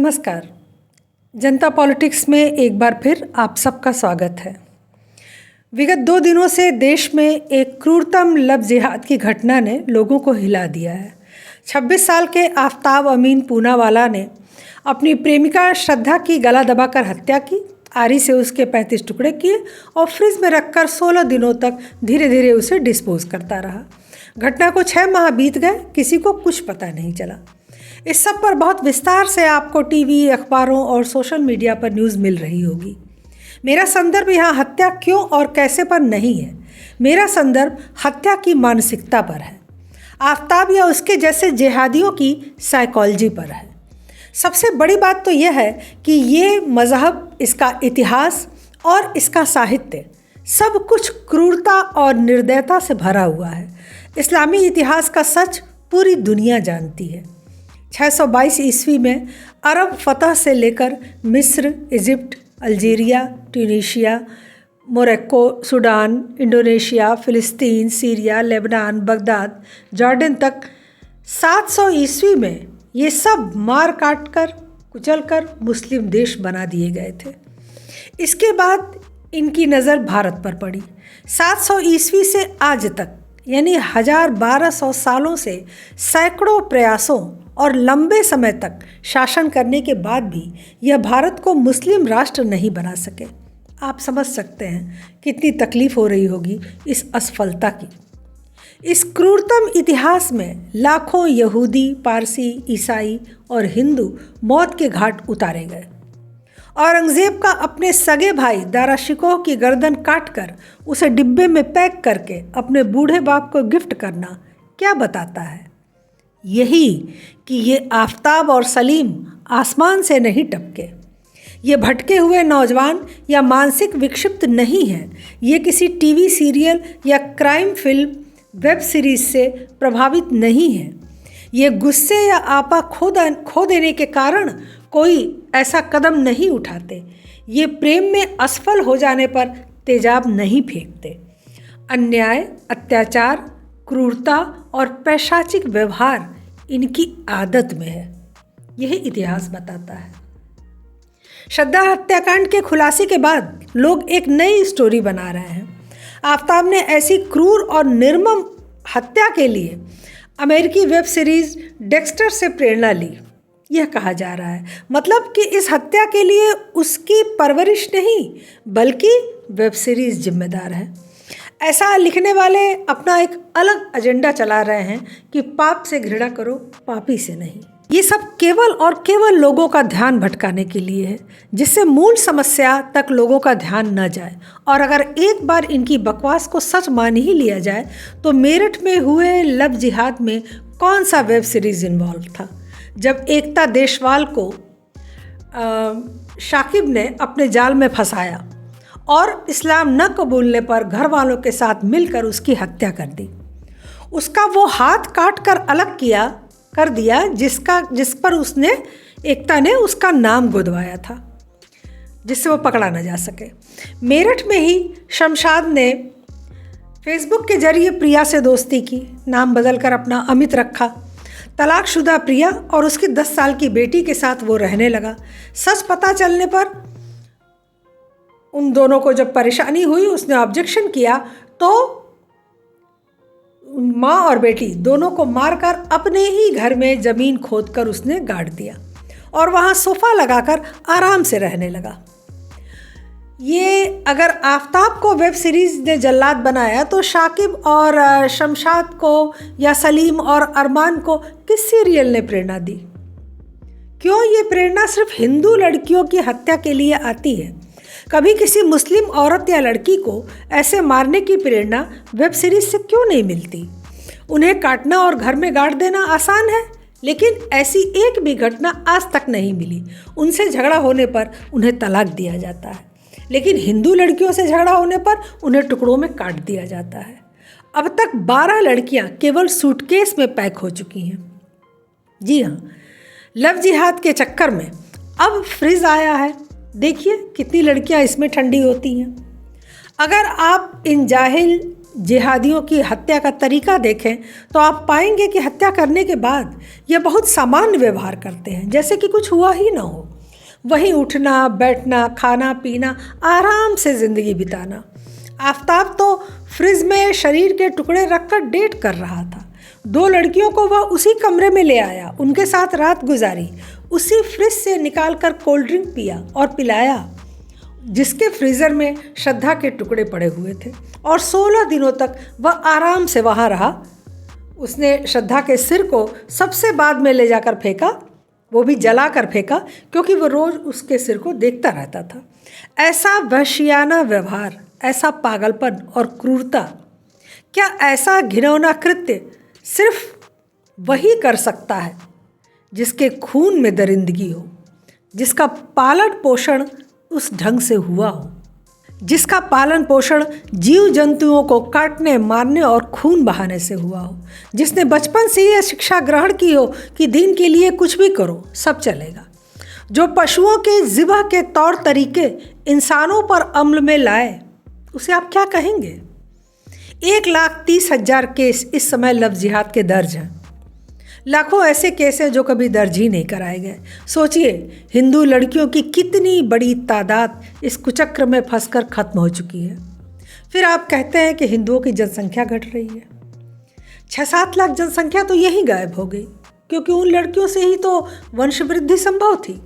नमस्कार। जनता पॉलिटिक्स में एक बार फिर आप सबका स्वागत है। विगत 2 दिनों से देश में एक क्रूरतम लव जिहाद की घटना ने लोगों को हिला दिया है। 26 साल के आफ्ताब अमीन पूनावाला ने अपनी प्रेमिका श्रद्धा की गला दबाकर हत्या की, आरी से उसके 35 टुकड़े किए और फ्रिज में रखकर 16 दिनों तक धीरे धीरे उसे डिस्पोज करता रहा। घटना को 6 माह बीत गए, किसी को कुछ पता नहीं चला। इस सब पर बहुत विस्तार से आपको टीवी, अखबारों और सोशल मीडिया पर न्यूज़ मिल रही होगी। मेरा संदर्भ यहाँ हत्या क्यों और कैसे पर नहीं है, मेरा संदर्भ हत्या की मानसिकता पर है, आफ्ताब या उसके जैसे जिहादियों की साइकोलॉजी पर है। सबसे बड़ी बात तो यह है कि ये मज़हब, इसका इतिहास और इसका साहित्य सब कुछ क्रूरता और निर्दयता से भरा हुआ है। इस्लामी इतिहास का सच पूरी दुनिया जानती है। 622 ईस्वी में अरब फतह से लेकर मिस्र, Egypt, Algeria, Tunisia, Morocco, Sudan, Indonesia, फ़िलिस्तीन, सीरिया, लेबनान, बगदाद, जॉर्डन तक 700 ईस्वी में ये सब मार काट कर कुचल कर मुस्लिम देश बना दिए गए थे। इसके बाद इनकी नज़र भारत पर पड़ी। 700 ईस्वी से आज तक यानी 1200 सालों से सैकड़ों प्रयासों और लंबे समय तक शासन करने के बाद भी यह भारत को मुस्लिम राष्ट्र नहीं बना सके। आप समझ सकते हैं कितनी तकलीफ़ हो रही होगी इस असफलता की। इस क्रूरतम इतिहास में लाखों यहूदी, पारसी, ईसाई और हिंदू मौत के घाट उतारे गए। औरंगज़ेब का अपने सगे भाई दारा शिकोह की गर्दन काटकर उसे डिब्बे में पैक करके अपने बूढ़े बाप को गिफ्ट करना क्या बताता है? यही कि ये आफ्ताब और सलीम आसमान से नहीं टपके। ये भटके हुए नौजवान या मानसिक विक्षिप्त नहीं हैं। ये किसी टीवी सीरियल या क्राइम फिल्म, वेब सीरीज़ से प्रभावित नहीं हैं। ये गुस्से या आपा खो देने के कारण कोई ऐसा कदम नहीं उठाते। ये प्रेम में असफल हो जाने पर तेजाब नहीं फेंकते। अन्याय, अत्याचार, क्रूरता और पैशाचिक व्यवहार इनकी आदत में है। यही इतिहास बताता है। श्रद्धा हत्याकांड के खुलासे के बाद लोग एक नई स्टोरी बना रहे हैं। आफ्ताब ने ऐसी क्रूर और निर्मम हत्या के लिए अमेरिकी वेब सीरीज़ डेक्स्टर से प्रेरणा ली, यह कहा जा रहा है। मतलब कि इस हत्या के लिए उसकी परवरिश नहीं बल्कि वेब सीरीज़ जिम्मेदार है। ऐसा लिखने वाले अपना एक अलग एजेंडा चला रहे हैं कि पाप से घृणा करो, पापी से नहीं। ये सब केवल और केवल लोगों का ध्यान भटकाने के लिए है, जिससे मूल समस्या तक लोगों का ध्यान न जाए। और अगर एक बार इनकी बकवास को सच मान ही लिया जाए तो मेरठ में हुए लव जिहाद में कौन सा वेब सीरीज़ इन्वॉल्व था? जब एकता देशवाल को शाकिब ने अपने जाल में फंसाया और इस्लाम न कबूलने पर घर वालों के साथ मिलकर उसकी हत्या कर दी। उसका वो हाथ काट कर अलग कर दिया जिस पर एकता ने उसका नाम गुदवाया था, जिससे वो पकड़ा न जा सके। मेरठ में ही शमशाद ने फेसबुक के जरिए प्रिया से दोस्ती की, नाम बदलकर अपना अमित रखा। तलाकशुदा प्रिया और उसकी 10 साल की बेटी के साथ वो रहने लगा। सच पता चलने पर उन दोनों को जब परेशानी हुई, उसने ऑब्जेक्शन किया तो माँ और बेटी दोनों को मारकर अपने ही घर में ज़मीन खोदकर उसने गाड़ दिया और वहाँ सोफ़ा लगाकर आराम से रहने लगा। ये अगर आफ्ताब को वेब सीरीज़ ने जल्लाद बनाया तो शाकिब और शमशाद को या सलीम और अरमान को किस सीरियल ने प्रेरणा दी? क्यों ये प्रेरणा सिर्फ हिंदू लड़कियों की हत्या के लिए आती है? कभी किसी मुस्लिम औरत या लड़की को ऐसे मारने की प्रेरणा वेब सीरीज़ से क्यों नहीं मिलती? उन्हें काटना और घर में गाड़ देना आसान है, लेकिन ऐसी एक भी घटना आज तक नहीं मिली। उनसे झगड़ा होने पर उन्हें तलाक दिया जाता है, लेकिन हिंदू लड़कियों से झगड़ा होने पर उन्हें टुकड़ों में काट दिया जाता है। अब तक 12 लड़कियां केवल सूटकेस में पैक हो चुकी हैं। जी हाँ, लव जिहाद के चक्कर में अब फ्रिज आया है। देखिए कितनी लड़कियां इसमें ठंडी होती हैं। अगर आप इन जाहिल जिहादियों की हत्या का तरीका देखें तो आप पाएंगे कि हत्या करने के बाद ये बहुत सामान्य व्यवहार करते हैं, जैसे कि कुछ हुआ ही ना हो। वहीं उठना बैठना, खाना पीना, आराम से ज़िंदगी बिताना। आफताब तो फ्रिज में शरीर के टुकड़े रखकर डेट कर रहा था। 2 लड़कियों को वह उसी कमरे में ले आया, उनके साथ रात गुजारी, उसी फ्रिज से निकालकर कोल्ड ड्रिंक पिया और पिलाया जिसके फ्रीज़र में श्रद्धा के टुकड़े पड़े हुए थे, और 16 दिनों तक वह आराम से वहाँ रहा। उसने श्रद्धा के सिर को सबसे बाद में ले जाकर फेंका, वो भी जला कर फेंका, क्योंकि वो रोज़ उसके सिर को देखता रहता था। ऐसा वहशियाना व्यवहार, ऐसा पागलपन और क्रूरता, क्या ऐसा घिनौना कृत्य सिर्फ वही कर सकता है जिसके खून में दरिंदगी हो, जिसका पालन पोषण उस ढंग से हुआ हो, जिसका पालन पोषण जीव जंतुओं को काटने मारने और खून बहाने से हुआ हो, जिसने बचपन से यह शिक्षा ग्रहण की हो कि दीन के लिए कुछ भी करो सब चलेगा, जो पशुओं के ज़िबह के तौर तरीके इंसानों पर अमल में लाए, उसे आप क्या कहेंगे? 1,30,000 केस इस समय लफ्ज़ जिहाद के दर्ज हैं। लाखों ऐसे केस हैं जो कभी दर्ज ही नहीं कराए गए। सोचिए, हिंदू लड़कियों की कितनी बड़ी तादाद इस कुचक्र में फंसकर खत्म हो चुकी है। फिर आप कहते हैं कि हिंदुओं की जनसंख्या घट रही है। 6-7 लाख जनसंख्या तो यहीं गायब हो गई, क्योंकि उन लड़कियों से ही तो वंश वृद्धि संभव थी।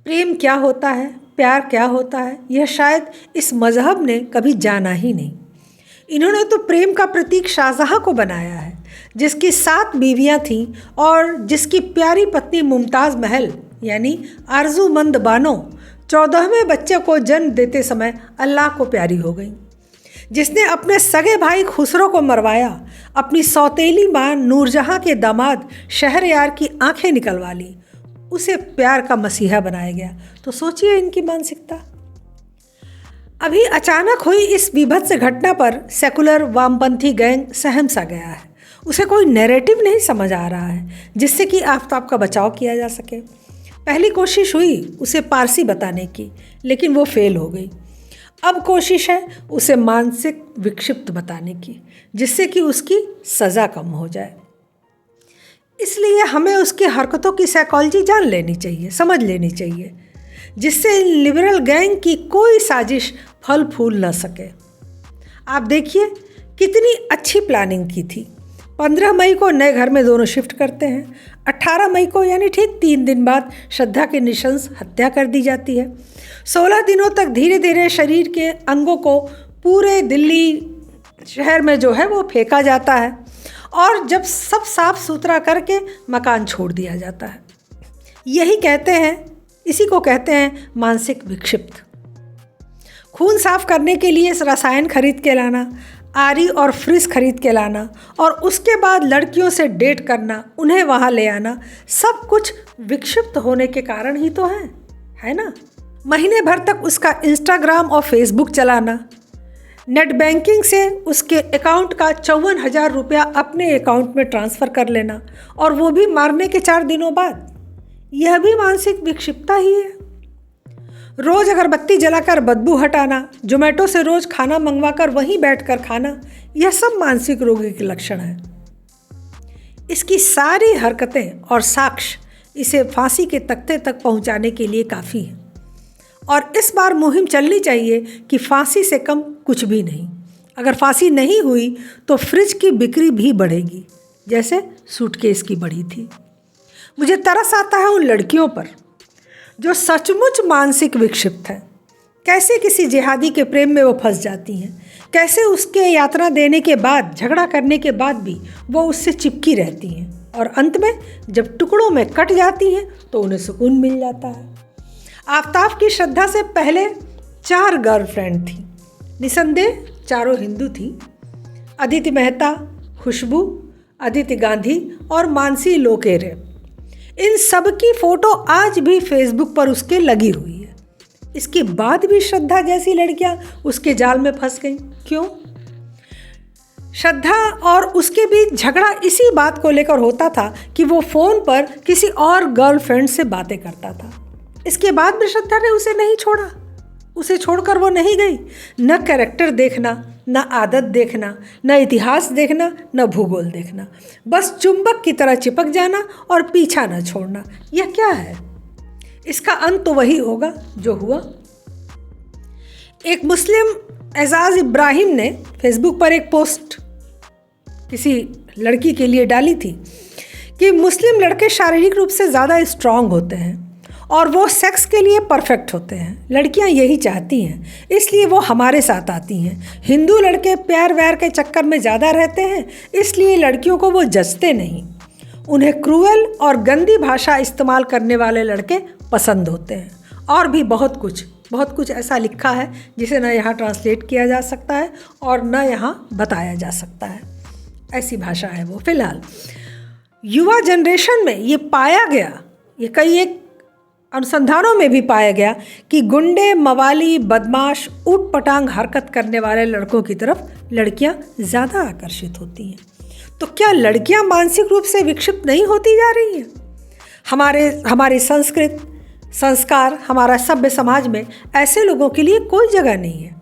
प्रेम क्या होता है, प्यार क्या होता है, यह शायद इस मजहब ने कभी जाना ही नहीं। इन्होंने तो प्रेम का प्रतीक शाहजहाँ को बनाया है, जिसकी 7 बीवियाँ थीं और जिसकी प्यारी पत्नी मुमताज़ महल यानी आरज़ूमंद बानो 14वें बच्चे को जन्म देते समय अल्लाह को प्यारी हो गई, जिसने अपने सगे भाई खुसरो को मरवाया, अपनी सौतेली माँ नूरजहाँ के दामाद शहरयार की आंखें निकलवा ली, उसे प्यार का मसीहा बनाया गया। तो सोचिए इनकी मानसिकता। अभी अचानक हुई इस बीभत्स घटना पर सेकुलर वामपंथी गैंग सहम सा गया है। उसे कोई नैरेटिव नहीं समझ आ रहा है जिससे कि आफताब का बचाव किया जा सके। पहली कोशिश हुई उसे पारसी बताने की, लेकिन वो फेल हो गई। अब कोशिश है उसे मानसिक विक्षिप्त बताने की, जिससे कि उसकी सज़ा कम हो जाए। इसलिए हमें उसकी हरकतों की साइकोलॉजी जान लेनी चाहिए, समझ लेनी चाहिए, जिससे इन लिबरल गैंग की कोई साजिश फल फूल न सके। आप देखिए कितनी अच्छी प्लानिंग की थी। 15 मई को नए घर में दोनों शिफ्ट करते हैं। 18 मई को यानी ठीक 3 दिन बाद श्रद्धा की नृशंस हत्या कर दी जाती है। 16 दिनों तक धीरे धीरे शरीर के अंगों को पूरे दिल्ली शहर में जो है वो फेंका जाता है, और जब सब साफ सुथरा करके मकान छोड़ दिया जाता है। इसी को कहते हैं मानसिक विक्षिप्त। खून साफ करने के लिए रसायन खरीद के लाना, आरी और फ्रिज खरीद के लाना, और उसके बाद लड़कियों से डेट करना, उन्हें वहाँ ले आना, सब कुछ विक्षिप्त होने के कारण ही तो है ना। महीने भर तक उसका इंस्टाग्राम और फेसबुक चलाना, नेट बैंकिंग से उसके अकाउंट का 54,000 रुपया अपने अकाउंट में ट्रांसफ़र कर लेना, और वो भी मारने के 4 दिनों बाद। यह भी मानसिक विक्षिप्तता ही है। रोज़ अगरबत्ती जलाकर बदबू हटाना, जोमेटो से रोज़ खाना मंगवाकर वहीं बैठकर खाना, यह सब मानसिक रोगी के लक्षण है। इसकी सारी हरकतें और साक्ष्य इसे फांसी के तख्ते तक पहुंचाने के लिए काफ़ी हैं, और इस बार मुहिम चलनी चाहिए कि फांसी से कम कुछ भी नहीं। अगर फांसी नहीं हुई तो फ्रिज की बिक्री भी बढ़ेगी, जैसे सूटकेस की बढ़ी थी। मुझे तरस आता है उन लड़कियों पर जो सचमुच मानसिक विक्षिप्त हैं। कैसे किसी जिहादी के प्रेम में वो फंस जाती हैं, कैसे उसके यातना देने के बाद, झगड़ा करने के बाद भी वो उससे चिपकी रहती हैं, और अंत में जब टुकड़ों में कट जाती हैं तो उन्हें सुकून मिल जाता है। आफताब की श्रद्धा से पहले 4 गर्लफ्रेंड थी। निसंदेह चारों हिंदू थी। अदिति मेहता, खुशबू, अदिति गांधी और मानसी लोकेरे। इन सब की फ़ोटो आज भी फेसबुक पर उसके लगी हुई है। इसके बाद भी श्रद्धा जैसी लड़कियां उसके जाल में फंस गईं। क्यों? श्रद्धा और उसके बीच झगड़ा इसी बात को लेकर होता था कि वो फ़ोन पर किसी और गर्लफ्रेंड से बातें करता था। इसके बाद भी श्रद्धा ने उसे नहीं छोड़ा, उसे छोड़कर वो नहीं गई। न कैरेक्टर देखना, न आदत देखना, न इतिहास देखना, न भूगोल देखना, बस चुंबक की तरह चिपक जाना और पीछा न छोड़ना। यह क्या है? इसका अंत तो वही होगा जो हुआ। एक मुस्लिम एजाज इब्राहिम ने फेसबुक पर एक पोस्ट किसी लड़की के लिए डाली थी कि मुस्लिम लड़के शारीरिक रूप से ज़्यादा स्ट्रांग होते हैं और वो सेक्स के लिए परफेक्ट होते हैं। लड़कियां यही चाहती हैं, इसलिए वो हमारे साथ आती हैं। हिंदू लड़के प्यार व्यार के चक्कर में ज़्यादा रहते हैं, इसलिए लड़कियों को वो जचते नहीं। उन्हें क्रूअल और गंदी भाषा इस्तेमाल करने वाले लड़के पसंद होते हैं। और भी बहुत कुछ ऐसा लिखा है जिसे न यहाँ ट्रांसलेट किया जा सकता है और न यहाँ बताया जा सकता है। ऐसी भाषा है वो। फिलहाल युवा जनरेशन में ये पाया गया, ये कई एक अनुसंधानों में भी पाया गया कि गुंडे, मवाली, बदमाश, ऊट पटांग हरकत करने वाले लड़कों की तरफ लड़कियां ज़्यादा आकर्षित होती हैं। तो क्या लड़कियां मानसिक रूप से विक्षिप्त नहीं होती जा रही हैं? हमारी संस्कृत, संस्कार, हमारा सभ्य समाज में ऐसे लोगों के लिए कोई जगह नहीं है।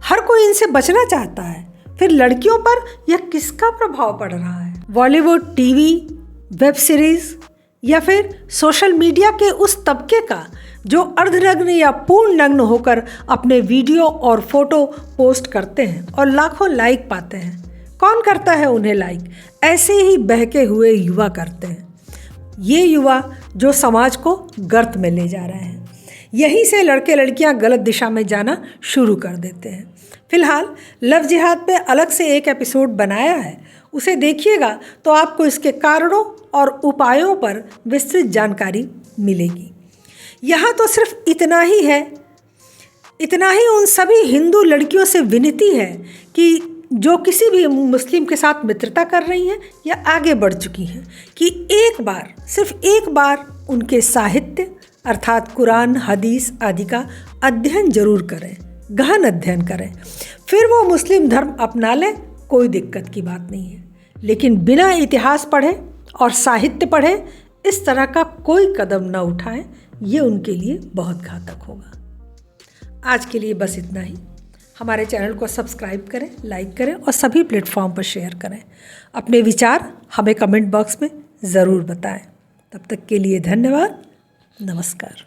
हर कोई इनसे बचना चाहता है। फिर लड़कियों पर यह किसका प्रभाव पड़ रहा है? बॉलीवुड, टीवी, वेब सीरीज़ या फिर सोशल मीडिया के उस तबके का जो अर्धनग्न या पूर्ण नग्न होकर अपने वीडियो और फोटो पोस्ट करते हैं और लाखों लाइक पाते हैं। कौन करता है उन्हें लाइक? ऐसे ही बहके हुए युवा करते हैं। ये युवा जो समाज को गर्त में ले जा रहे हैं। यहीं से लड़के लड़कियां गलत दिशा में जाना शुरू कर देते हैं। फिलहाल लव जिहाद पे अलग से एक एपिसोड बनाया है, उसे देखिएगा तो आपको इसके कारणों और उपायों पर विस्तृत जानकारी मिलेगी। यहाँ तो सिर्फ इतना ही उन सभी हिंदू लड़कियों से विनती है कि जो किसी भी मुस्लिम के साथ मित्रता कर रही हैं या आगे बढ़ चुकी हैं कि सिर्फ एक बार उनके साहित्य अर्थात कुरान, हदीस आदि का अध्ययन जरूर करें, गहन अध्ययन करें। फिर वो मुस्लिम धर्म अपना लें, कोई दिक्कत की बात नहीं है। लेकिन बिना इतिहास पढ़े और साहित्य पढ़े इस तरह का कोई कदम न उठाएं, ये उनके लिए बहुत घातक होगा। आज के लिए बस इतना ही। हमारे चैनल को सब्सक्राइब करें, लाइक करें और सभी प्लेटफॉर्म पर शेयर करें। अपने विचार हमें कमेंट बॉक्स में ज़रूर बताएं। तब तक के लिए धन्यवाद। नमस्कार।